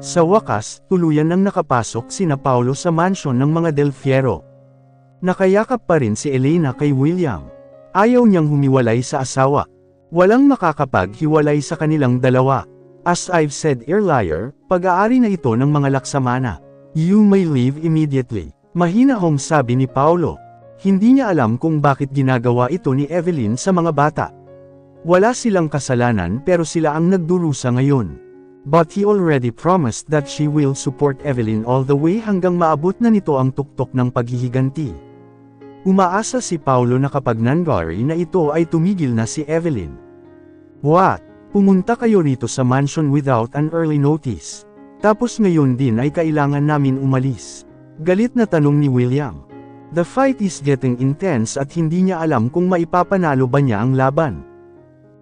Sa wakas, tuluyan nang nakapasok sina Paulo sa mansyon ng mga Del Fierro. Nakayakap pa rin si Elena kay William. Ayaw niyang humiwalay sa asawa. Walang makakapaghiwalay sa kanilang dalawa. As I've said earlier, pag-aari na ito ng mga laksamana. You may leave immediately. Mahinahong sabi ni Paulo. Hindi niya alam kung bakit ginagawa ito ni Evelyn sa mga bata. Wala silang kasalanan pero sila ang nagdurusa ngayon. But he already promised that she will support Evelyn all the way hanggang maabot na nito ang tuktok ng paghihiganti. Umaasa si Paulo na kapag nangyari na ito ay tumigil na si Evelyn. What? Pumunta kayo rito sa mansion without an early notice. Tapos ngayon din ay kailangan namin umalis. Galit na tanong ni William. The fight is getting intense at hindi niya alam kung maipapanalo ba niya ang laban.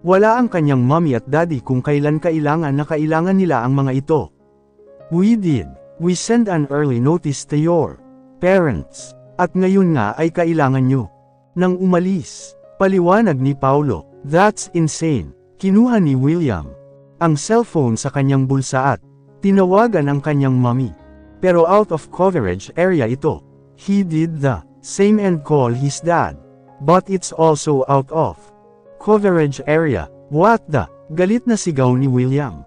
Wala ang kanyang mommy at daddy kung kailan kailangan nila ang mga ito. We did. We sent an early notice to your parents. At ngayon nga ay kailangan nyo nang umalis. Paliwanag ni Paulo. That's insane. Kinuha ni William ang cellphone sa kanyang bulsa at tinawagan ang kanyang mommy. Pero out of coverage area ito. He did the same and call his dad. But it's also out of coverage area. What the? Galit na sigaw ni William.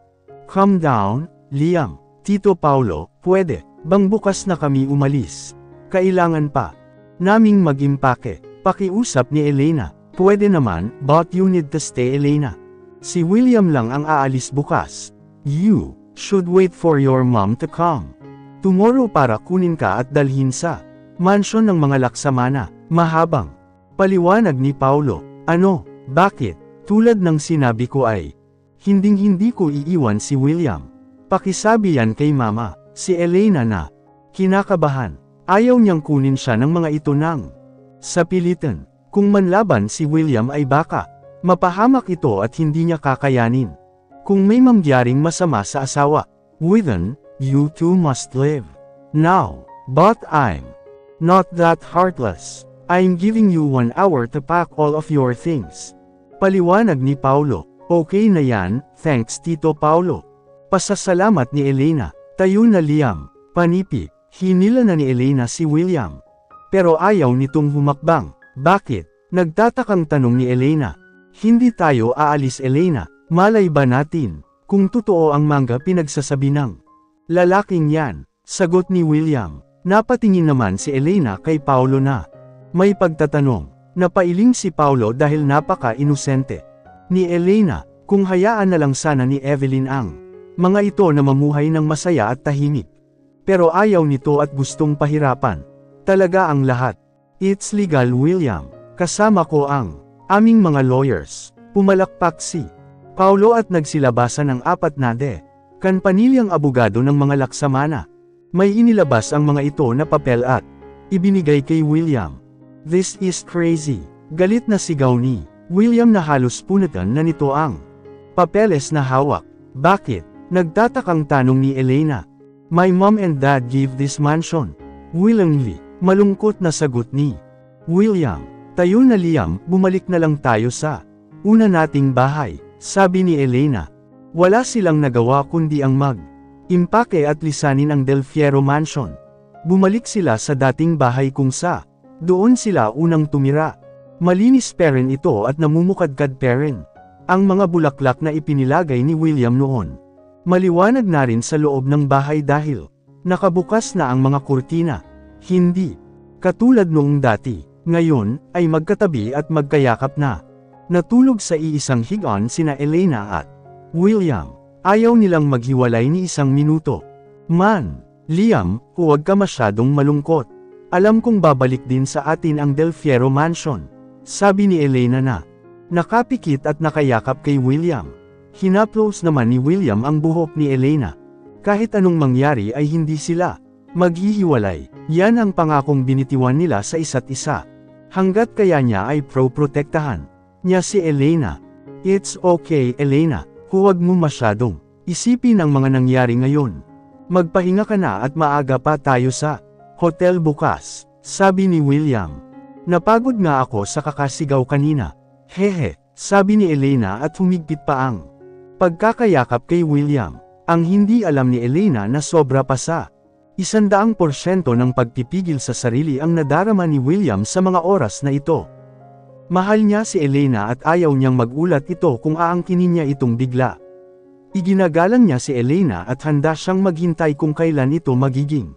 Calm down, Liam. Tito Paulo, pwede bang bukas na kami umalis? Kailangan pa naming mag-impake. Pakiusap ni Elena. Pwede naman, but you need to stay, Elena. Si William lang ang aalis bukas. You should wait for your mom to come tomorrow para kunin ka at dalhin sa mansyon ng mga laksamana. Mahabang paliwanag ni Paulo. Ano? Bakit? Tulad ng sinabi ko ay hinding-hindi ko iiwan si William. Pakisabi yan kay mama. Si Elena na kinakabahan. Ayaw niyang kunin siya ng mga ito nang sa pilitan. Kung manlaban si William ay baka mapahamak ito at hindi niya kakayanin. Kung may mangyaring masama sa asawa, within, you two must live now. But I'm not that heartless. I'm giving you 1 hour to pack all of your things. Paliwanag ni Paulo. Okay na yan, thanks Tito Paulo. Pasasalamat ni Elena. Tayo na Liam. Panipi. Hinila na ni Elena si William. Pero ayaw nitong humakbang. Bakit? Nagtatakang tanong ni Elena. Hindi tayo aalis, Elena. Malay ba natin kung totoo ang manga pinagsasabi ng lalaking yan? Sagot ni William. Napatingin naman si Elena kay Paulo na may pagtatanong. Napailing si Paulo dahil napaka-inosente ni Elena. Kung hayaan na lang sana ni Evelyn ang mga ito na mamuhay ng masaya at tahimik. Pero ayaw nito at gustong pahirapan talaga ang lahat. It's legal, William. Kasama ko ang aming mga lawyers. Pumalakpak si Paulo at nagsilabasan ng 4 na kanpanilyang abogado ng mga laksamana. May inilabas ang mga ito na papel at ibinigay kay William. This is crazy. Galit na sigaw ni William na halos punatan na nito ang papeles na hawak. Bakit? Nagtatakang tanong ni Elena. My mom and dad gave this mansion willingly. Malungkot na sagot ni William. Tayo na Liam, bumalik na lang tayo sa una nating bahay, sabi ni Elena. Wala silang nagawa kundi ang impake at lisanin ang Del Fierro Mansion. Bumalik sila sa dating bahay kung doon sila unang tumira. Malinis pa rin ito at namumukadkad pa rin ang mga bulaklak na ipinilagay ni William noon. Maliwanag na rin sa loob ng bahay dahil nakabukas na ang mga kurtina. Hindi katulad noong dati. Ngayon, ay magkatabi at magkayakap na. Natulog sa iisang higaan sina Elena at William. Ayaw nilang maghiwalay ni isang minuto. Man, Liam, huwag ka masyadong malungkot. Alam kong babalik din sa atin ang Del Fierro Mansion. Sabi ni Elena na nakapikit at nakayakap kay William. Hinaplos naman ni William ang buhok ni Elena. Kahit anong mangyari ay hindi sila maghihiwalay. Yan ang pangakong binitiwan nila sa isa't isa. Hanggat kaya niya ay protektahan niya si Elena. It's okay, Elena. Huwag mo masyadong isipin ang mga nangyari ngayon. Magpahinga ka na at maaga pa tayo sa hotel bukas, sabi ni William. Napagod nga ako sa kakasigaw kanina. Hehe, sabi ni Elena at humigpit pa ang pagkakayakap kay William. Ang hindi alam ni Elena na sobra pa sa 100% ng pagpipigil sa sarili ang nadarama ni William sa mga oras na ito. Mahal niya si Elena at ayaw niyang magulat ito kung aangkinin niya itong bigla. Iginagalang niya si Elena at handa siyang maghintay kung kailan ito magiging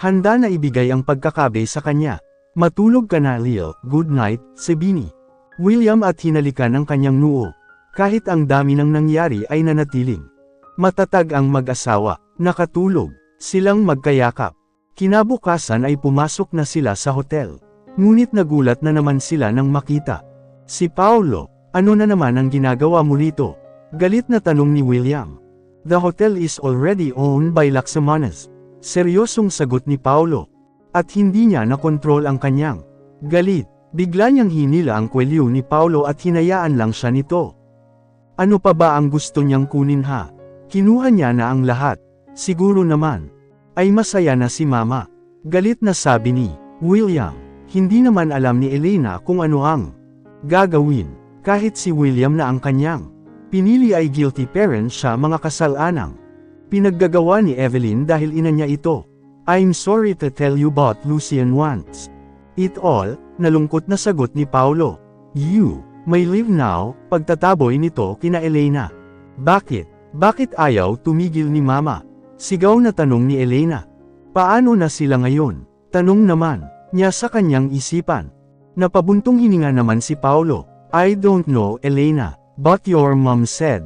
handa na ibigay ang pagkakabe sa kanya. Matulog ka na, Lil, good night, sabi ni William at hinalikan ang kanyang noo. Kahit ang dami ng nangyari ay nanatiling matatag ang mag-asawa. Nakatulog silang magkayakap. Kinabukasan ay pumasok na sila sa hotel. Ngunit nagulat na naman sila nang makita si Paulo. Ano na naman ang ginagawa mo rito? Galit na tanong ni William. The hotel is already owned by Laxamanas. Seryosong sagot ni Paulo. At hindi niya nakontrol ang kanyang galit. Bigla niyang hinila ang kwelyo ni Paulo at hinayaan lang siya nito. Ano pa ba ang gusto niyang kunin ha? Kinuha niya na ang lahat. Siguro naman ay masaya na si Mama. Galit na sabi ni William. Hindi naman alam ni Elena kung ano ang gagawin. Kahit si William na ang kanyang pinili ay guilty parent siya, mga kasalanang pinaggagawa ni Evelyn dahil ina niya ito. I'm sorry to tell you but Lucian wants it all, nalungkot na sagot ni Paulo. You may leave now, pagtataboy nito kina Elena. Bakit? Bakit ayaw tumigil ni Mama? Sigaw na tanong ni Elena. Paano na sila ngayon? Tanong naman niya sa kanyang isipan. Napabuntong hininga naman si Paulo. I don't know, Elena, but your mom said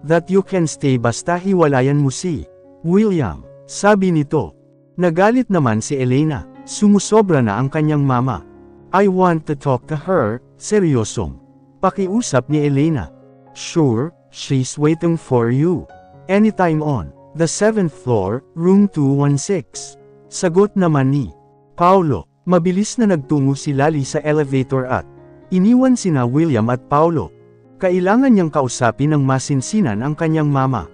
that you can stay basta hiwalayan mo si William, sabi nito. Nagalit naman si Elena. Sumusobra na ang kanyang mama. I want to talk to her, seryosong pakiusap ni Elena. Sure, she's waiting for you. Anytime on the 7th floor, room 216. Sagot naman ni Paulo. Mabilis na nagtungo si Lali sa elevator at iniwan sina William at Paulo. Kailangan niyang kausapin ng masinsinan ang kanyang mama.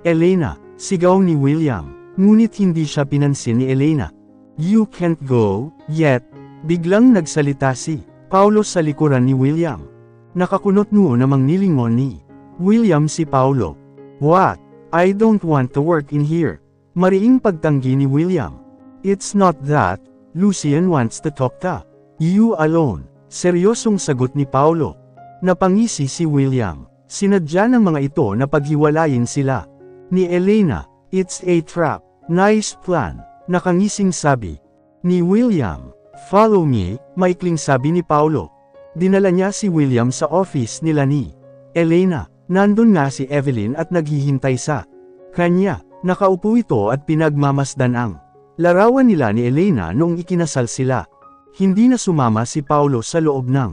Elena, sigaw ni William. Ngunit hindi siya pinansin ni Elena. You can't go yet. Biglang nagsalita si Paulo sa likuran ni William. Nakakunot noo namang nilingon ni William si Paulo. What? I don't want to work in here. Mariing pagtanggi ni William. It's not that. Lucian wants to talk to you alone. Seryosong sagot ni Paulo. Napangisi si William. Sinadya ng mga ito na paghiwalayin sila ni Elena. It's a trap. Nice plan. Nakangising sabi ni William. Follow me, maikling sabi ni Paulo. Dinala niya si William sa office nila ni Elena. Nandun nga si Evelyn at naghihintay sa kanya. Nakaupo ito at pinagmamasdan ang larawan nila ni Elena noong ikinasal sila. Hindi na sumama si Paulo sa loob ng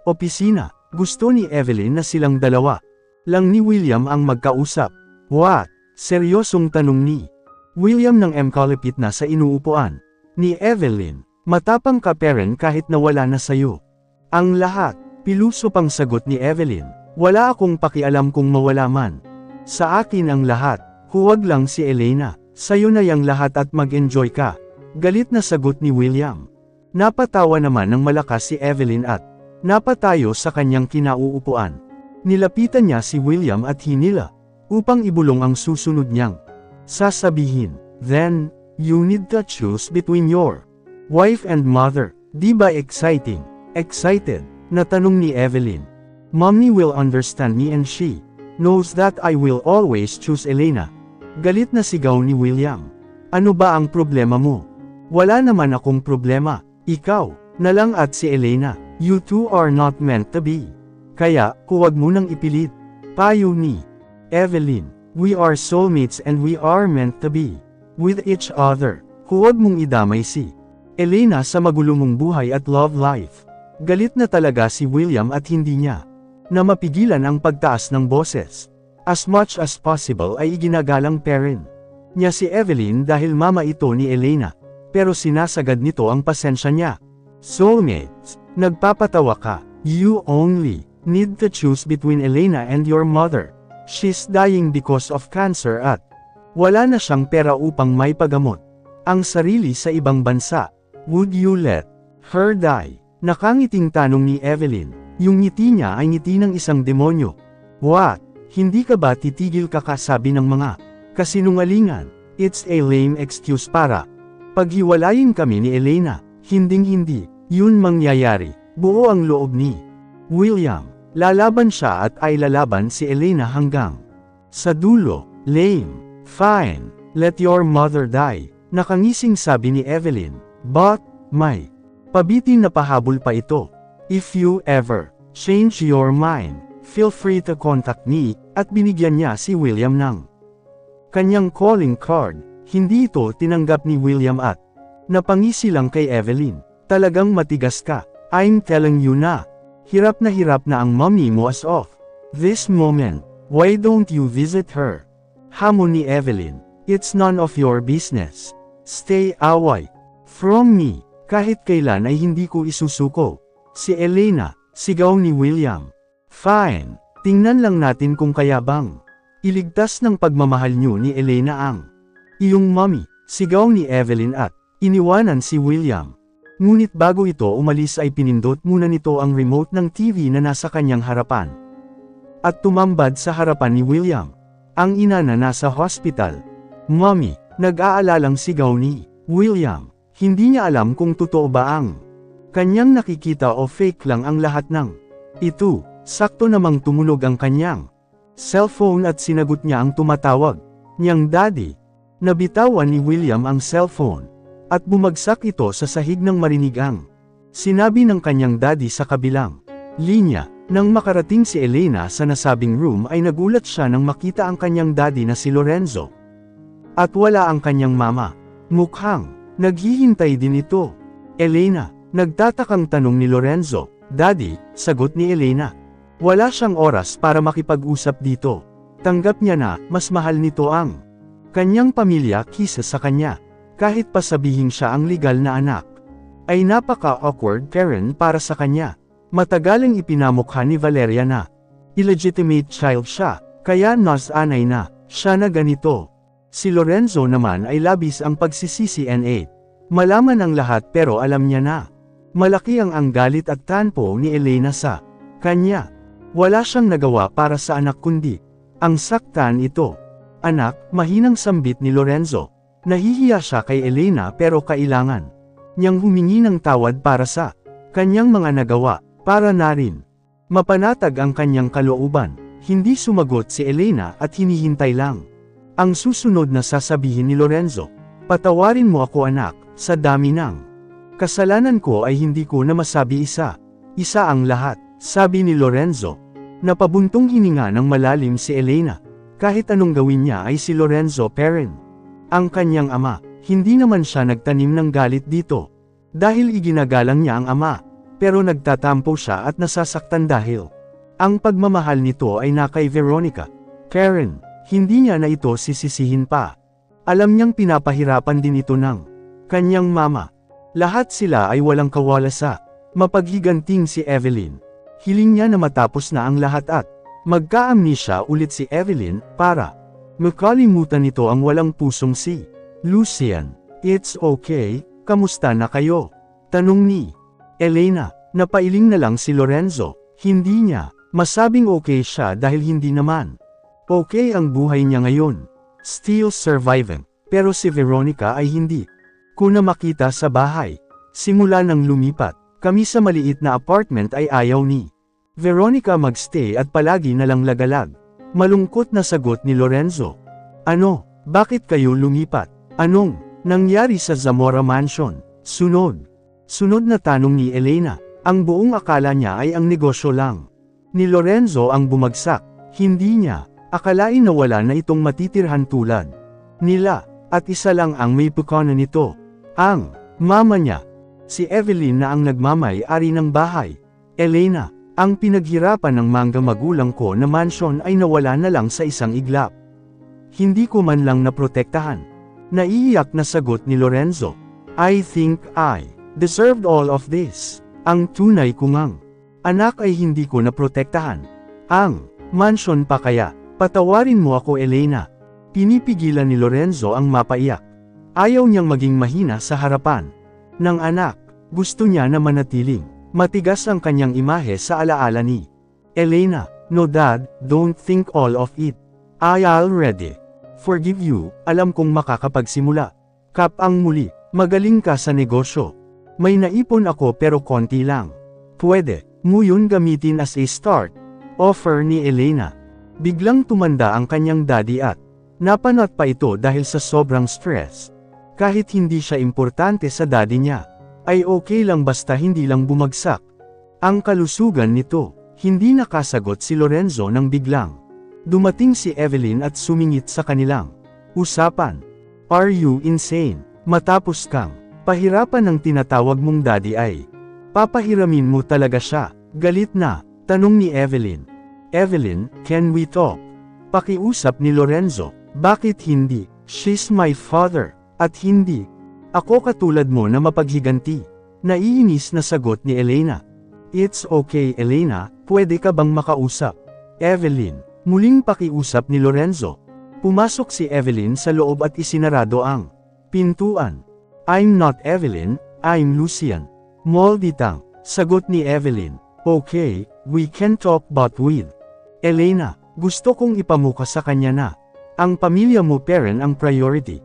opisina. Gusto ni Evelyn na silang dalawa lang ni William ang magkausap. What? Seryosong tanong ni William nang kalapit na sa inuupuan ni Evelyn. Matapang ka parent kahit nawala na sayo ang lahat. Piluso pang sagot ni Evelyn. Wala akong pakialam kung mawala man sa akin ang lahat. Huwag lang si Elena. Sayo na yang lahat at mag-enjoy ka. Galit na sagot ni William. Napatawa naman ng malakas si Evelyn at napatayo sa kanyang kinauupuan. Nilapitan niya si William at hinila upang ibulong ang susunod niyang sasabihin. Then, you need to choose between your wife and mother. Di ba exciting? Excited? Na tanong ni Evelyn. Mommy will understand me and she knows that I will always choose Elena. Galit na sigaw ni William. Ano ba ang problema mo? Wala naman akong problema. Ikaw na lang at si Elena. You two are not meant to be. Kaya, huwag mo nang ipilit. Payo ni Evelyn. We are soulmates and we are meant to be with each other. Huwag mong idamay si Elena sa magulo mong buhay at love life. Galit na talaga si William at hindi niya na mapigilan ang pagtaas ng boses. As much as possible ay iginagalang parent niya si Evelyn dahil mama ito ni Elena. Pero sinasagad nito ang pasensya niya. Soulmates, nagpapatawa ka. You only need to choose between Elena and your mother. She's dying because of cancer at wala na siyang pera upang may pagamot ang sarili sa ibang bansa. Would you let her die? Nakangiting tanong ni Evelyn. Yung ngiti niya ay ngiti ng isang demonyo. What? Hindi ka ba titigil kakasabi ng mga Kasinungalingan. It's a lame excuse para paghiwalayin kami ni Elena. Hinding-hindi yun mangyayari. Buo ang loob ni William. Lalaban siya at ay lalaban si Elena hanggang sa dulo. Lame. Fine. Let your mother die. Nakangising sabi ni Evelyn. But, may pabitin na pahabol pa ito. If you ever change your mind, feel free to contact me, at binigyan niya si William ng kanyang calling card. Hindi ito tinanggap ni William at napangisi lang kay Evelyn. Talagang matigas ka. I'm telling you na. Hirap na ang mommy mo as of this moment. Why don't you visit her? Hamon ni Evelyn. It's none of your business. Stay away from me. Kahit kailan ay hindi ko isusuko. Si Elena, sigaw ni William. Fine. Tingnan lang natin kung kaya bang iligtas ng pagmamahal niyo ni Elena ang iyong mommy, sigaw ni Evelyn at iniwanan si William. Ngunit bago ito umalis ay pinindot muna nito ang remote ng TV na nasa kanyang harapan. At tumambad sa harapan ni William. Ang ina na nasa hospital. Mommy, nag-aalalang sigaw ni William. Hindi niya alam kung totoo ba ang kanyang nakikita o fake lang ang lahat ng ito. Sakto namang tumunog ang kanyang cellphone at sinagot niya ang tumatawag niyang daddy. Nabitawan ni William ang cellphone. At bumagsak ito sa sahig ng marinig ang sinabi ng kanyang daddy sa kabilang linya. Nang makarating si Elena sa nasabing room ay nagulat siya nang makita ang kanyang daddy na si Lorenzo. At wala ang kanyang mama. Mukhang naghihintay din ito. Elena, nagtatakang tanong ni Lorenzo. Daddy, sagot ni Elena. Wala siyang oras para makipag-usap dito. Tanggap niya na mas mahal nito ang kanyang pamilya kisa sa kanya. Kahit pa sabihin siya ang legal na anak, ay napaka-awkward Karen para sa kanya. Matagaling ipinamukha ni Valeria na illegitimate child siya, kaya nasanay na siya na ganito. Si Lorenzo naman ay labis ang pagsisisi na malaman ang lahat pero alam niya na malaki ang galit at tanpo ni Elena sa kanya. Wala siyang nagawa para sa anak kundi ang saktan ito. Anak, mahinang sambit ni Lorenzo. Nahihiya siya kay Elena pero kailangan niyang humingi ng tawad para sa kanyang mga nagawa, para na rin mapanatag ang kanyang kalooban. Hindi sumagot si Elena at hinihintay lang ang susunod na sasabihin ni Lorenzo. Patawarin mo ako anak, sa dami ng kasalanan ko ay hindi ko na masabi isa ang lahat, sabi ni Lorenzo. Napabuntong hininga ng malalim si Elena. Kahit anong gawin niya ay si Lorenzo parent. Ang kanyang ama, hindi naman siya nagtanim ng galit dito. Dahil iginagalang niya ang ama, pero nagtatampo siya at nasasaktan dahil ang pagmamahal nito ay na kay Veronica. Karen, hindi niya na ito sisisihin pa. Alam niyang pinapahirapan din ito ng kanyang mama. Lahat sila ay walang kawala sa mapaghiganting si Evelyn. Hiling niya na matapos na ang lahat at magka-amnesia ulit si Evelyn para makalimutan nito ang walang pusong si Lucian. It's okay, kamusta na kayo? Tanong ni Elena. Napailing na lang si Lorenzo. Hindi niya masabing okay siya dahil hindi naman okay ang buhay niya ngayon. Still surviving. Pero si Veronica ay hindi ko na makita sa bahay. Simula nang lumipat kami sa maliit na apartment ay ayaw ni Veronica magstay at palagi na lang lagalag. Malungkot na sagot ni Lorenzo. Ano, bakit kayo lumipat? Anong nangyari sa Zamora Mansion? Sunod na tanong ni Elena. Ang buong akala niya ay ang negosyo lang ni Lorenzo ang bumagsak. Hindi niya akalain na wala na itong matitirhan tulad nila, at isa lang ang may pukana nito. Ang mama niya. Si Evelyn na ang nagmamay-ari ng bahay. Elena, ang pinaghirapan ng mga magulang ko na mansion ay nawala na lang sa isang iglap. Hindi ko man lang naprotektahan. Naiiyak na sagot ni Lorenzo. I think I deserved all of this. Ang tunay ko ngang anak ay hindi ko naprotektahan. Ang mansion pa kaya. Patawarin mo ako Elena. Pinipigilan ni Lorenzo ang mapaiyak. Ayaw niyang maging mahina sa harapan ng anak. Gusto niya na manatiling matigas ang kanyang imahe sa alaala ni Elena. No dad, don't think all of it. I already forgive you, alam kong makakapagsimula. Kap ang muli, magaling ka sa negosyo. May naipon ako pero konti lang. Pwede mo yun gamitin as a start. Offer ni Elena. Biglang tumanda ang kanyang daddy at napanat pa ito dahil sa sobrang stress. Kahit hindi siya importante sa daddy niya, ay okay lang basta hindi lang bumagsak ang kalusugan nito. Hindi nakasagot si Lorenzo nang biglang dumating si Evelyn at sumingit sa kanilang usapan. Are you insane? Matapos kang pahirapan ng tinatawag mong daddy ay papahiramin mo talaga siya. Galit na tanong ni Evelyn. Evelyn, can we talk? Pakiusap ni Lorenzo. Bakit hindi? She's my father. At hindi ako katulad mo na mapaghiganti. Naiinis na sagot ni Elena. It's okay Elena, pwede ka bang makausap? Evelyn, muling pakiusap ni Lorenzo. Pumasok si Evelyn sa loob at isinarado ang pintuan. I'm not Evelyn, I'm Lucian. Molditang, sagot ni Evelyn. Okay, we can talk but with Elena, gusto kong ipamuka sa kanya na ang pamilya mo parent ang priority.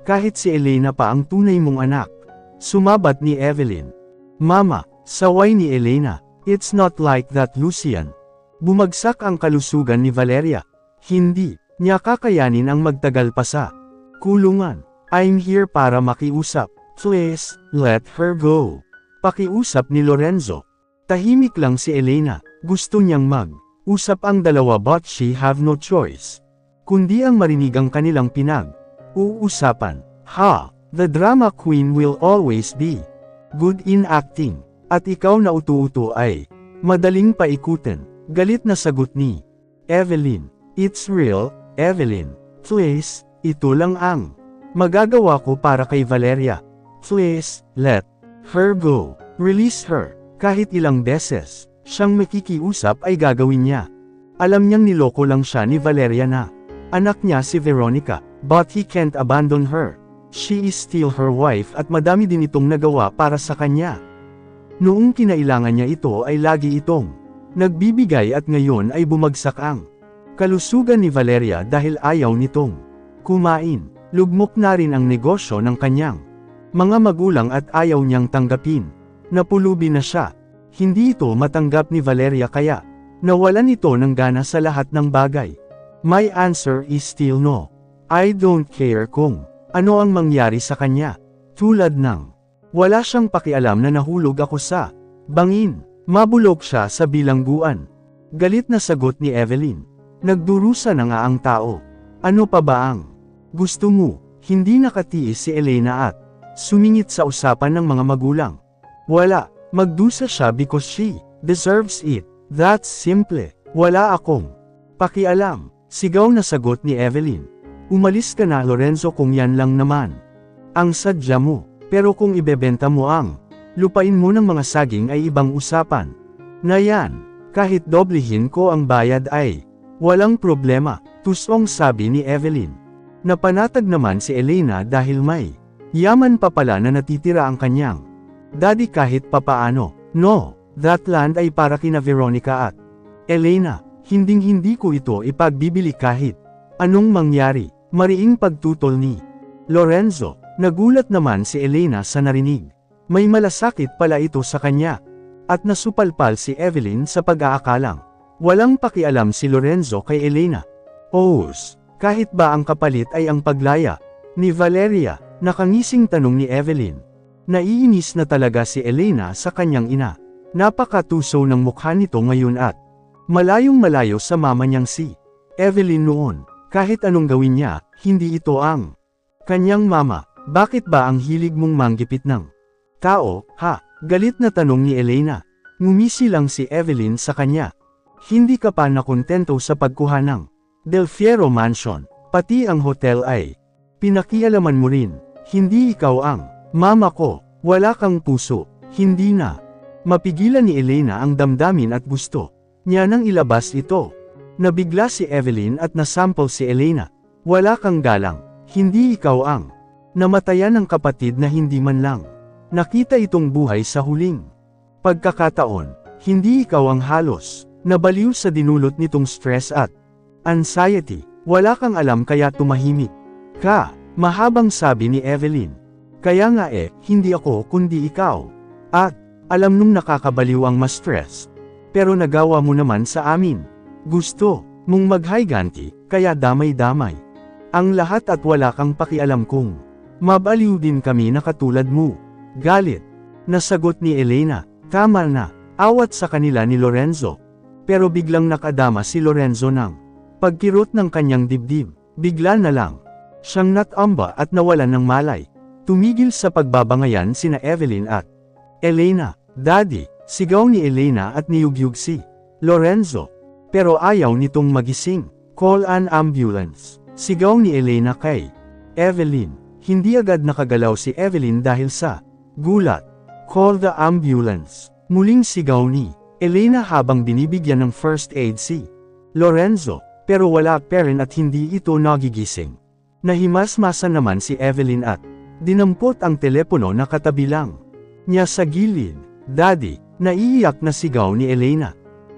Kahit si Elena pa ang tunay mong anak. Sumabat ni Evelyn. Mama, saway ni Elena. It's not like that Lucian. Bumagsak ang kalusugan ni Valeria. Hindi niya kakayanin ang magtagal pa sa kulungan. I'm here para makiusap. Please, let her go. Pakiusap ni Lorenzo. Tahimik lang si Elena. Gusto niyang mag-usap ang dalawa but she have no choice kundi ang marinig ang kanilang pinag-uusapan. Ha, the drama queen will always be good in acting. At ikaw na utu-utu ay madaling paikutin. Galit na sagot ni Evelyn. It's real, Evelyn. Please, ito lang ang magagawa ko para kay Valeria. Please, let her go. Release her. Kahit ilang beses siyang makikiusap ay gagawin niya. Alam niyang niloko lang siya ni Valeria na anak niya si Veronica, but he can't abandon her. She is still her wife at madami din itong nagawa para sa kanya. Noong kinailangan niya ito ay lagi itong nagbibigay at ngayon ay bumagsak ang kalusugan ni Valeria dahil ayaw nitong kumain. Lugmok na rin ang negosyo ng kanyang mga magulang at ayaw niyang tanggapin. Napulubi na siya. Hindi ito matanggap ni Valeria kaya nawalan ito ng gana sa lahat ng bagay. My answer is still no. I don't care kung ano ang mangyari sa kanya. Tulad ng wala siyang pakialam na nahulog ako sa bangin. Mabulok siya sa bilangguan. Galit na sagot ni Evelyn. Nagdurusa na nga ang tao. Ano pa ba ang gusto mo? Hindi nakatiis si Elena at sumingit sa usapan ng mga magulang. Wala, magdusa siya because she deserves it. That's simple. Wala akong pakialam. Sigaw na sagot ni Evelyn. Umalis ka na Lorenzo kung yan lang naman ang sadya mo. Pero kung ibebenta mo ang lupain mo ng mga saging ay ibang usapan. Na yan, kahit doblehin ko ang bayad ay walang problema, tusong sabi ni Evelyn. Napanatag naman si Elena dahil may yaman pa pala na natitira ang kanyang daddy kahit papaano. No, that land ay para kina Veronica at Elena. Hinding-hindi ko ito ipagbibili kahit anong mangyari. Mariing pagtutol ni Lorenzo. Nagulat naman si Elena sa narinig. May malasakit pala ito sa kanya. At nasupalpal si Evelyn sa pag-aakalang walang pakialam si Lorenzo kay Elena. Oos, kahit ba ang kapalit ay ang paglaya ni Valeria? Nakangising tanong ni Evelyn. Naiinis na talaga si Elena sa kanyang ina. Napakatuso ng mukha nito ngayon at malayong malayo sa mama niyang si Evelyn noon. Kahit anong gawin niya, hindi ito ang kanyang mama. Bakit ba ang hilig mong manggipit ng tao, ha? Galit na tanong ni Elena. Ngumisi lang si Evelyn sa kanya. Hindi ka pa nakontento sa pagkuha ng Del Fierro Mansion, pati ang hotel ay pinakialaman mo rin. Hindi ikaw ang mama ko, wala kang puso. Hindi na mapigilan ni Elena ang damdamin at gusto niya nang ilabas ito. Nabigla si Evelyn at nasample si Elena. Wala kang galang, hindi ikaw ang namatayan ng kapatid na hindi man lang nakita itong buhay sa huling pagkakataon. Hindi ikaw ang halos nabaliw sa dinulot nitong stress at anxiety. Wala kang alam kaya tumahimik ka, mahabang sabi ni Evelyn. Kaya nga hindi ako kundi ikaw. At, alam nung nakakabaliw ang ma-stress. Pero nagawa mo naman sa amin. Gusto mong maghayganti, kaya damay-damay. Ang lahat at wala kang pakialam kung mabaliw din kami na katulad mo. Galit. Nasagot ni Elena, tama na, awat sa kanila ni Lorenzo. Pero biglang nakadama si Lorenzo ng pagkirot ng kanyang dibdib. Bigla na lang siyang natamba at nawalan ng malay. Tumigil sa pagbabangayan sina Evelyn at Elena. Daddy, sigaw ni Elena at niyugyug si Lorenzo. Pero ayaw nitong magising. Call an ambulance. Sigaw ni Elena kay Evelyn. Hindi agad nakagalaw si Evelyn dahil sa gulat. Call the ambulance. Muling sigaw ni Elena habang binibigyan ng first aid si Lorenzo. Pero wala pa rin at hindi ito nagigising. Nahimasmasan naman si Evelyn at dinampot ang telepono na katabi lang niya sa gilid. Daddy, naiiyak na sigaw ni Elena.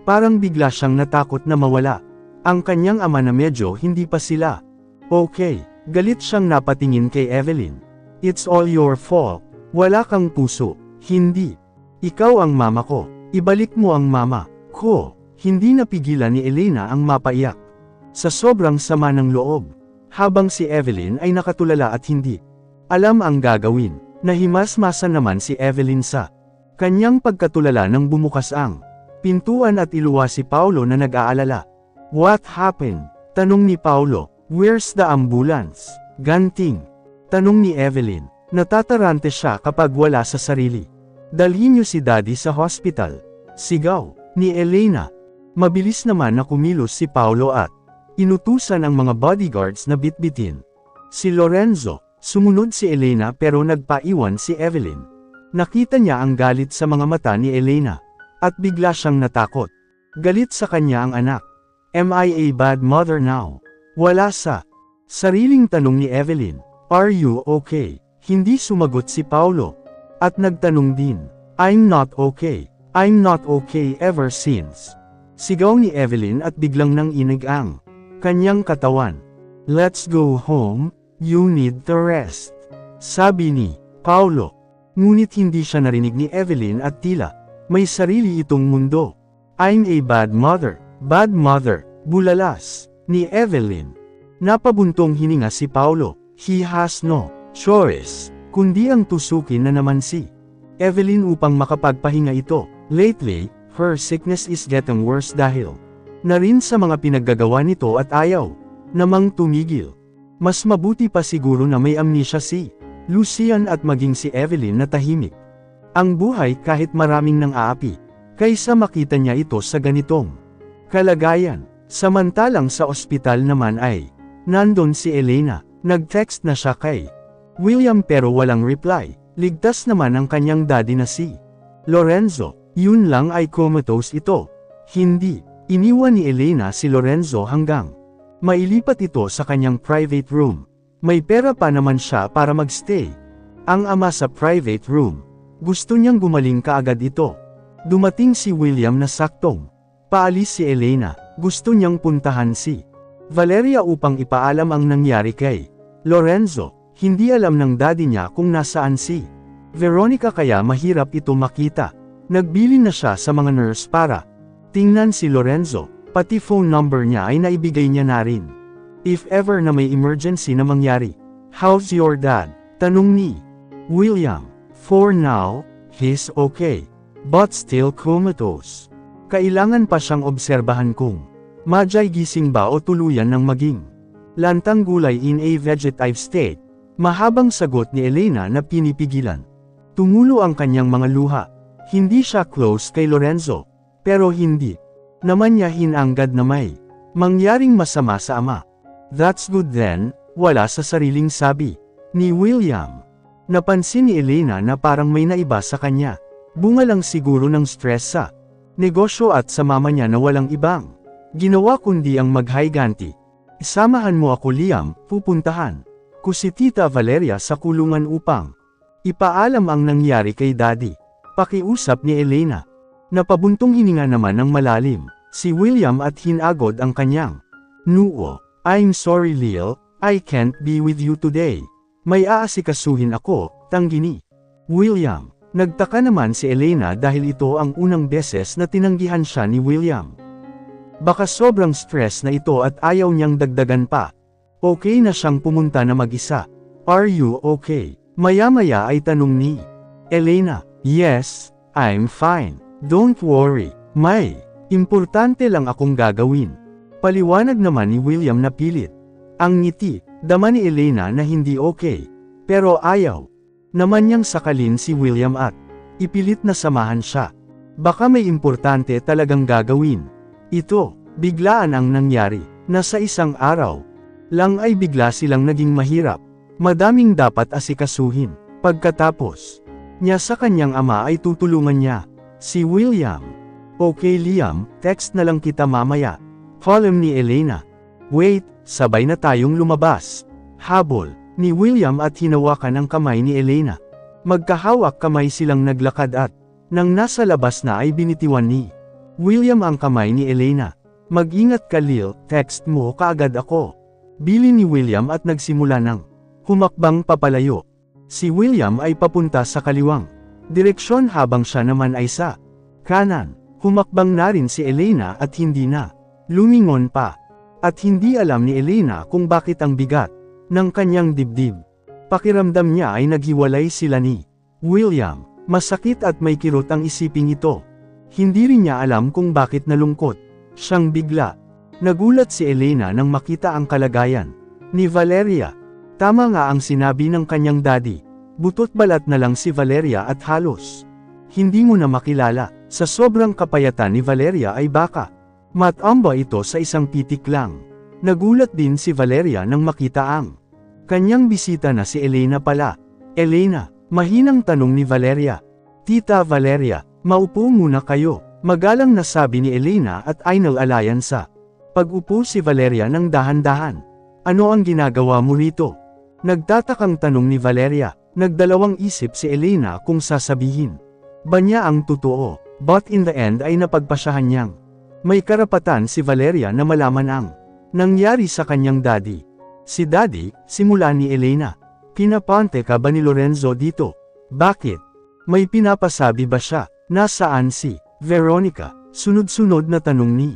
Parang bigla siyang natakot na mawala. Ang kanyang ama na medyo hindi pa sila okay. Galit siyang napatingin kay Evelyn. It's all your fault. Wala kang puso. Hindi. Ikaw ang mama ko. Ibalik mo ang mama ko. Hindi napigilan ni Elena ang mapaiyak. Sa sobrang sama ng loob. Habang si Evelyn ay nakatulala at hindi alam ang gagawin. Nahimasmasan naman si Evelyn sa kanyang pagkatulala nang bumukas ang pintuan at iluwa si Paulo na nag-aalala. What happened? Tanong ni Paulo. Where's the ambulance? Ganting. Tanong ni Evelyn. Natatarante siya kapag wala sa sarili. Dalhin niyo si Daddy sa hospital. Sigaw ni Elena. Mabilis naman na kumilos si Paulo at inutusan ang mga bodyguards na bitbitin si Lorenzo. Sumunod si Elena pero nagpaiwan si Evelyn. Nakita niya ang galit sa mga mata ni Elena. At bigla siyang natakot. Galit sa kanya ang anak. Am I a bad mother now? Wala sa sariling tanong ni Evelyn. Are you okay? Hindi sumagot si Paulo. At nagtanong din. I'm not okay. I'm not okay ever since. Sigaw ni Evelyn at biglang nanginig ang kanyang katawan. Let's go home, you need to rest. Sabi ni Paulo. Ngunit hindi siya narinig ni Evelyn at tila may sarili itong mundo. I'm a bad mother, bulalas ni Evelyn. Napabuntong hininga si Paulo. He has no choice, kundi ang tusukin na naman si Evelyn upang makapagpahinga ito. Lately, her sickness is getting worse dahil na rin sa mga pinaggagawa nito at ayaw namang tumigil. Mas mabuti pa siguro na may amnesia si Lucian at maging si Evelyn na tahimik ang buhay kahit maraming nang aapi, kaysa makita niya ito sa ganitong kalagayan. Samantalang sa ospital naman ay nandun si Elena. Nag-text na siya kay William pero walang reply. Ligtas naman ang kanyang daddy na si Lorenzo. Yun lang ay comatose ito. Hindi. Iniwan ni Elena si Lorenzo hanggang mailipat ito sa kanyang private room. May pera pa naman siya para magstay. Ang ama sa private room. Gusto niyang gumaling kaagad ito. Dumating si William na saktong paalis si Elena. Gusto niyang puntahan si Valeria upang ipaalam ang nangyari kay Lorenzo. Hindi alam ng daddy niya kung nasaan si Veronica kaya mahirap ito makita. Nagbili na siya sa mga nurse para tingnan si Lorenzo. Pati phone number niya ay naibigay niya na rin. If ever na may emergency na mangyari. How's your dad? Tanong ni William. For now, he's okay. But still comatose. Kailangan pa siyang obserbahan kung madyay gising ba o tuluyan ng maging lantang gulay in a vegetative state. Mahabang sagot ni Elena na pinipigilan. Tumulo ang kanyang mga luha. Hindi siya close kay Lorenzo. Pero hindi naman niya hinanggad na may mangyaring masama sa ama. That's good then, wala sa sariling sabi ni William. Napansin ni Elena na parang may naiba sa kanya. Bunga lang siguro ng stress sa negosyo at sa mama niya na walang ibang ginawa kundi ang maghayganti. Isamahan mo ako Liam, pupuntahan ko si Tita Valeria sa kulungan upang ipaalam ang nangyari kay Daddy. Pakiusap ni Elena. Napabuntong hininga naman ng malalim si William at hinagod ang kanyang noo. I'm sorry Lil, I can't be with you today. May aasikasuhin ako, tanggini. William. Nagtaka naman si Elena dahil ito ang unang beses na tinanggihan siya ni William. Baka sobrang stress na ito at ayaw niyang dagdagan pa. Okay na siyang pumunta na mag-isa. Are you okay? Maya-maya ay tanong ni Elena. Yes, I'm fine. Don't worry. May importante lang akong gagawin. Paliwanag naman ni William na pilit. Ang ngiti, dama ni Elena na hindi okay. Pero ayaw naman niyang sakalin si William at ipilit na samahan siya. Baka may importante talagang gagawin. Ito, biglaan ang nangyari, na sa isang araw lang ay bigla silang naging mahirap. Madaming dapat asikasuhin. Pagkatapos niya sa kanyang ama ay tutulungan niya si William. Okay Liam, text na lang kita mamaya. Follow ni Elena. Wait, sabay na tayong lumabas. Habol ni William at hinawakan ang kamay ni Elena. Magkahawak kamay silang naglakad at nang nasa labas na ay binitiwan ni William ang kamay ni Elena. Mag-ingat ka Lil, text mo kaagad ako. Bili ni William at nagsimula ng humakbang papalayo. Si William ay papunta sa kaliwang direksyon habang siya naman ay sa kanan. Humakbang na rin si Elena at hindi na lumingon pa. At hindi alam ni Elena kung bakit ang bigat ng kanyang dibdib. Pakiramdam niya ay naghiwalay sila ni William. Masakit at may kirot ang isiping ito. Hindi rin niya alam kung bakit nalungkot siyang bigla. Nagulat si Elena nang makita ang kalagayan ni Valeria. Tama nga ang sinabi ng kanyang daddy. Butot balat na lang si Valeria at halos hindi mo na makilala. Sa sobrang kapayatan ni Valeria ay baka matamba ito sa isang pitik lang. Nagulat din si Valeria nang makita ang kanyang bisita na si Elena pala. Elena, mahinang tanong ni Valeria. Tita Valeria, maupo muna kayo. Magalang na sabi ni Elena at Ainal alayan sa pag-upo si Valeria ng dahan-dahan. Ano ang ginagawa mo rito? Nagtatakang tanong ni Valeria. Nagdalawang isip si Elena kung sasabihin ba niya ang totoo. But in the end ay napagpasyahan niyang may karapatan si Valeria na malaman ang nangyari sa kanyang daddy. Si daddy, simula ni Elena. Pinapante ka ba ni Lorenzo dito? Bakit? May pinapasabi ba siya? Nasaan si Veronica? Sunod-sunod na tanong ni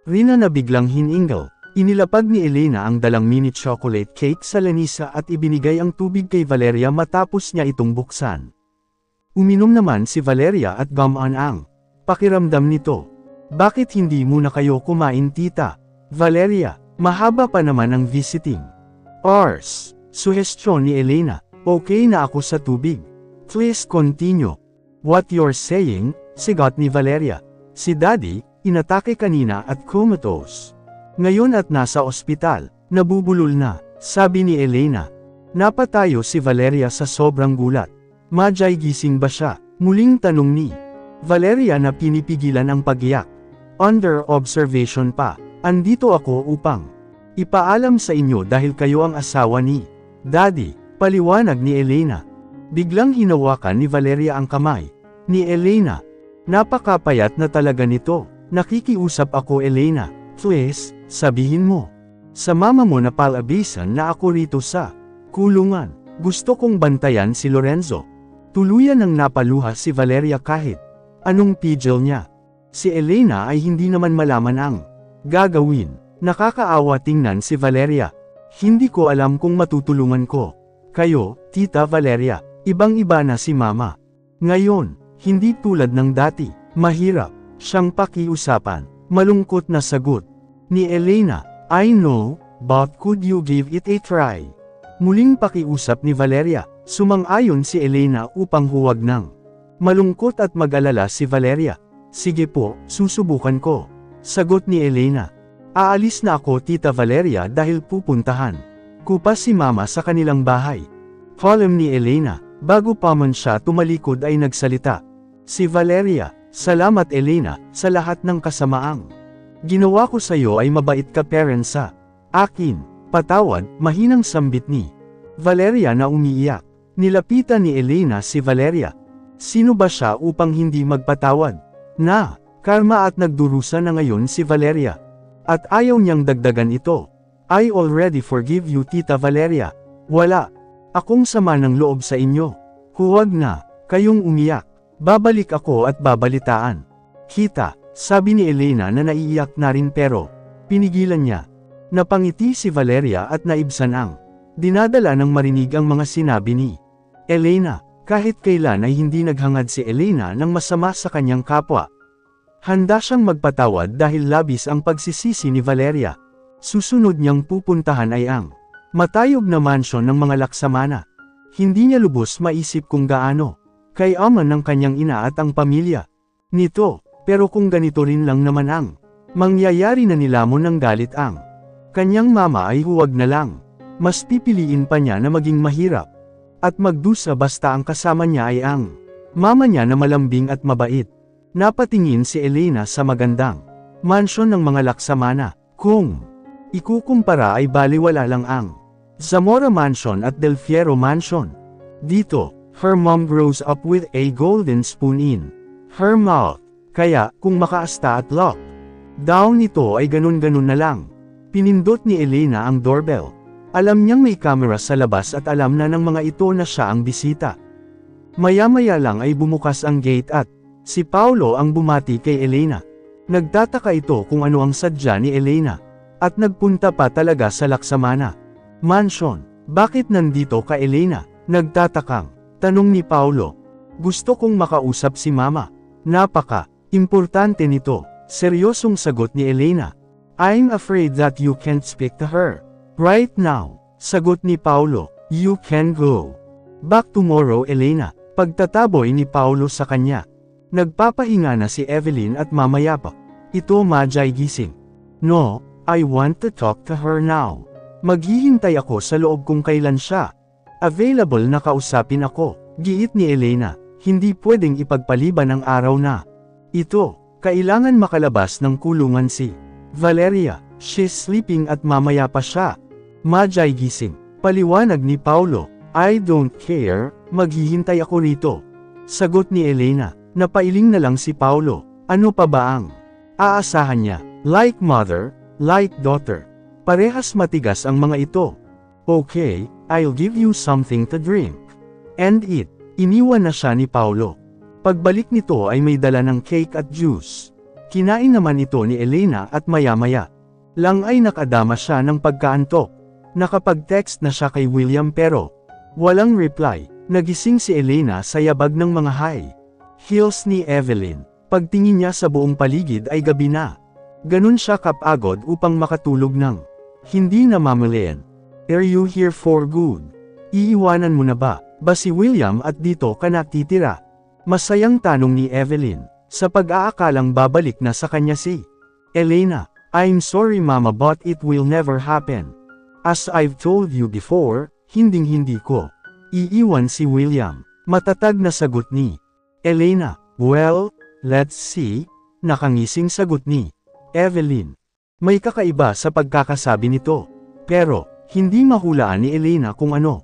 Rina na biglang hiningal. Inilapag ni Elena ang dalang mini chocolate cake sa lanisa at ibinigay ang tubig kay Valeria matapos niya itong buksan. Uminom naman si Valeria at gamaan ang pakiramdam nito. Bakit hindi muna kayo kumain tita? Valeria, mahaba pa naman ang visiting hours. Suhestyon ni Elena. Okay na ako sa tubig. Please continue. What you're saying, sigat ni Valeria. Si daddy, inatake kanina at comatose. Ngayon at nasa ospital, nabubulol na, sabi ni Elena. Napatayo si Valeria sa sobrang gulat. Majay gising ba siya? Muling tanong ni Valeria na pinipigilan ang pagiyak. Under observation pa. Andito ako upang ipaalam sa inyo dahil kayo ang asawa ni Daddy, paliwanag ni Elena. Biglang hinawakan ni Valeria ang kamay ni Elena. Napakapayat na talaga nito. Nakikiusap ako Elena. Please, sabihin mo sa mama mo na palabisan na ako rito sa kulungan. Gusto kong bantayan si Lorenzo. Tuluyan ang napaluha si Valeria kahit anong pigil niya. Si Elena ay hindi naman malaman ang gagawin. Nakakaawa tingnan si Valeria. Hindi ko alam kung matutulungan ko kayo, Tita Valeria. Ibang-iba na si Mama. Ngayon, hindi tulad ng dati. Mahirap siyang pakiusapan. Malungkot na sagot ni Elena. I know, but could you give it a try? Muling pakiusap ni Valeria. Sumang-ayon si Elena upang huwag nang malungkot at mag-alala si Valeria. Sige po, susubukan ko. Sagot ni Elena. Aalis na ako Tita Valeria dahil pupuntahan ko pa si Mama sa kanilang bahay. Follow ni Elena. Bago pa man siya tumalikod ay nagsalita si Valeria. Salamat Elena, sa lahat ng kasamaang ginawa ko sa iyo ay mabait ka parents sa akin. Patawad, mahinang sambit ni Valeria na umiiyak. Nilapitan ni Elena si Valeria. Sino ba siya upang hindi magpatawad? Na, karma at nagdurusa na ngayon si Valeria. At ayaw niyang dagdagan ito. I already forgive you Tita Valeria. Wala akong sama ng loob sa inyo. Huwag na kayong umiyak. Babalik ako at babalitaan kita, sabi ni Elena na naiiyak na rin pero pinigilan niya. Napangiti si Valeria at naibsan ang dinadala ng marinig ang mga sinabi ni Elena. Kahit kailan ay hindi naghangad si Elena ng masama sa kanyang kapwa. Handa siyang magpatawad dahil labis ang pagsisisi ni Valeria. Susunod niyang pupuntahan ay ang matayog na mansyon ng mga Laksamana. Hindi niya lubos maisip kung gaano kayaman ng kanyang ina at ang pamilya nito, pero kung ganito rin lang naman ang mangyayari na nilamon ng galit ang kanyang mama ay huwag na lang. Mas pipiliin pa niya na maging mahirap at magdusa basta ang kasama niya ay ang mama niya na malambing at mabait. Napatingin si Elena sa magandang mansyon ng mga Laksamana. Kung ikukumpara ay baliwala lang ang Zamora Mansion at Del Fierro Mansion. Dito, her mom grows up with a golden spoon in her mouth. Kaya, kung makaasta at lock down ito ay ganun-ganun na lang. Pinindot ni Elena ang doorbell. Alam niyang may camera sa labas at alam na ng mga ito na siya ang bisita. Maya-maya lang ay bumukas ang gate at si Paulo ang bumati kay Elena. Nagtataka ito kung ano ang sadya ni Elena. At nagpunta pa talaga sa Laksamana Mansion. Bakit nandito ka Elena? Nagtatakang tanong ni Paulo. Gusto kong makausap si mama. Importante nito. Seryosong sagot ni Elena. I'm afraid that you can't speak to her right now. Sagot ni Paulo. You can go back tomorrow Elena. Pagtataboy ni Paulo sa kanya. Nagpapahinga na si Evelyn at mamaya pa ito madyay gising. No, I want to talk to her now. Maghihintay ako sa loob kung kailan siya available na kausapin ako. Giit ni Elena. Hindi pwedeng ipagpaliban ang araw na ito. Kailangan makalabas ng kulungan si Valeria. She's sleeping at mamaya pa siya madyay gising. Paliwanag ni Paulo. I don't care, maghihintay ako rito. Sagot ni Elena. Napailing na lang si Paulo. Ano pa ba ang aasahan niya? Like mother, like daughter. Parehas matigas ang mga ito. Okay, I'll give you something to drink and eat. Iniwan na siya ni Paulo. Pagbalik nito ay may dala ng cake at juice. Kinain naman ito ni Elena at maya-maya lang ay nakadama siya ng pagkaantok. Nakapag-text na siya kay William pero walang reply. Nagising si Elena sa yabag ng mga high heels ni Evelyn. Pagtingin niya sa buong paligid ay gabi na. Ganun siya kapagod upang makatulog ng hindi namamalayan. Are you here for good? Iiwanan mo na ba si William at dito ka natitira? Masayang tanong ni Evelyn, sa pag-aakalang babalik na sa kanya si Elena. I'm sorry mama but it will never happen. As I've told you before, hinding-hindi ko iiwan si William. Matatag na sagot ni Elena. Well, let's see. Nakangising sagot ni Evelyn. May kakaiba sa pagkakasabi nito. Pero, hindi mahulaan ni Elena kung ano.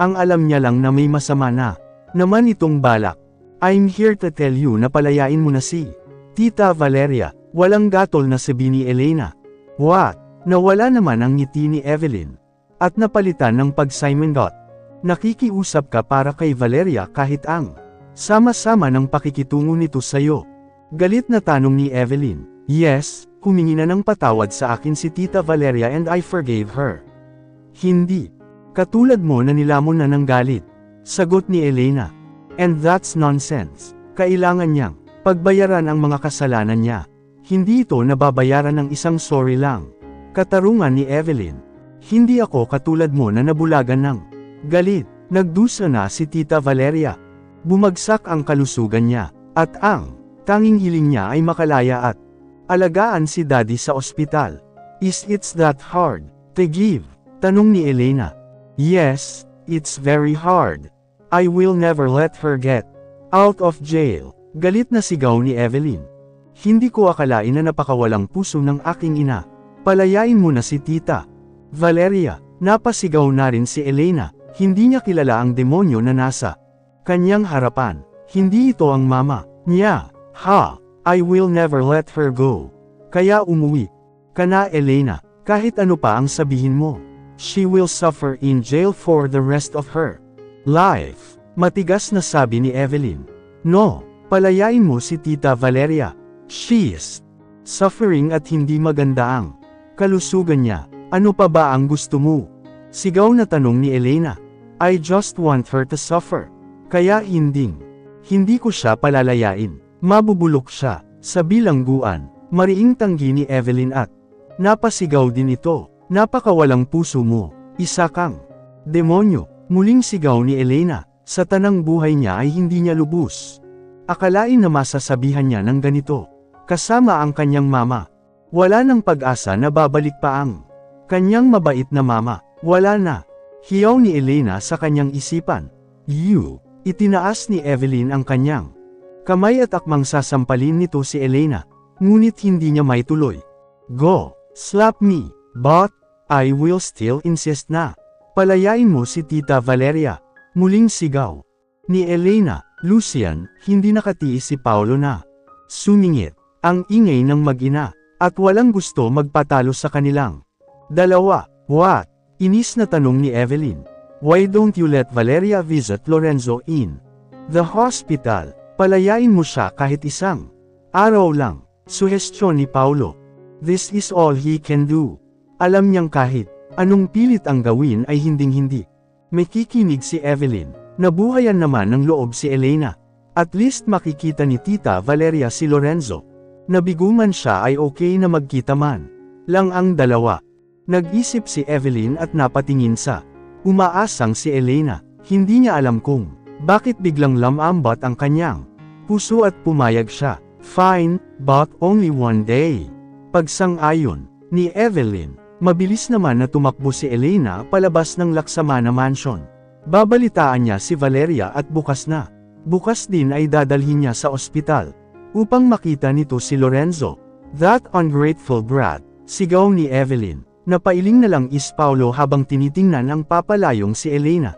Ang alam niya lang na may masama na naman itong balak. I'm here to tell you na palayain mo na si Tita Valeria. Walang gatol na sabi ni Elena. What? Nawala naman ang ngiti ni Evelyn. At napalitan ng pag-Simon. Nakikiusap ka para kay Valeria kahit ang sama-sama ng pakikitungo nito sa'yo. Galit na tanong ni Evelyn. Yes, humingi na ng patawad sa akin si Tita Valeria and I forgave her. Hindi. Katulad mo na nilamon na ng galit. Sagot ni Elena. And that's nonsense. Kailangan niyang pagbayaran ang mga kasalanan niya. Hindi ito nababayaran ng isang sorry lang. Katarungan ni Evelyn. Hindi ako katulad mo na nabulagan ng galit. Nagdusa na si Tita Valeria. Bumagsak ang kalusugan niya. At ang tanging hiling niya ay makalaya at alagaan si Daddy sa ospital. Is it that hard to give? Tanong ni Elena. Yes, it's very hard. I will never let her get out of jail. Galit na sigaw ni Evelyn. Hindi ko akalain na napakawalang puso ng aking ina. Palayain mo na si Tita Valeria. Napasigaw na rin si Elena. Hindi niya kilala ang demonyo na nasa kanyang harapan. Hindi ito ang mama niya. Ha! I will never let her go. Kaya umuwi ka na Elena. Kahit ano pa ang sabihin mo. She will suffer in jail for the rest of her life. Matigas na sabi ni Evelyn. No, palayain mo si Tita Valeria. She is suffering at hindi maganda ang kalusugan niya. Ano pa ba ang gusto mo? Sigaw na tanong ni Elena. I just want her to suffer. Kaya hindi ko siya palalayain. Mabubulok siya. Sa bilangguan, mariing tanggi ni Evelyn at napasigaw din ito. Napakawalang puso mo. Isa kang demonyo. Muling sigaw ni Elena. Sa tanang buhay niya ay hindi niya lubos akalain na masasabihan niya ng ganito. Kasama ang kanyang mama. Wala nang pag-asa na babalik pa ang kanyang mabait na mama. Wala na. Hiyaw ni Elena sa kanyang isipan. Itinaas ni Evelyn ang kanyang kamay at akmang sasampalin nito si Elena. Ngunit hindi niya maituloy. Go, slap me, but I will still insist na palayain mo si Tita Valeria. Muling sigaw ni Elena. Lucian, hindi nakatiis si Paolo na sumingit. Ang ingay ng mag-ina, at walang gusto magpatalo sa kanilang dalawa. What? Inis na tanong ni Evelyn. Why don't you let Valeria visit Lorenzo in the hospital? Palayain mo siya kahit isang araw lang. Suhestyon ni Paolo. This is all he can do. Alam niyang kahit anong pilit ang gawin ay hinding-hindi. May kikinig si Evelyn. Nabuhayan naman ng loob si Elena. At least makikita ni Tita Valeria si Lorenzo. Nabiguman siya ay okay na magkita man lang ang dalawa. Nag-isip si Evelyn at napatingin sa umaasang si Elena. Hindi niya alam kung bakit biglang lamambat ang kanyang puso at pumayag siya. Fine, but only one day. Pagsang-ayon ni Evelyn, mabilis naman na tumakbo si Elena palabas ng Laksamana Mansion. Babalitaan niya si Valeria at bukas din ay dadalhin niya sa ospital upang makita nito si Lorenzo. That ungrateful brat, sigaw ni Evelyn. Napailing na lang is Paolo habang tinitingnan ang papalayong si Elena.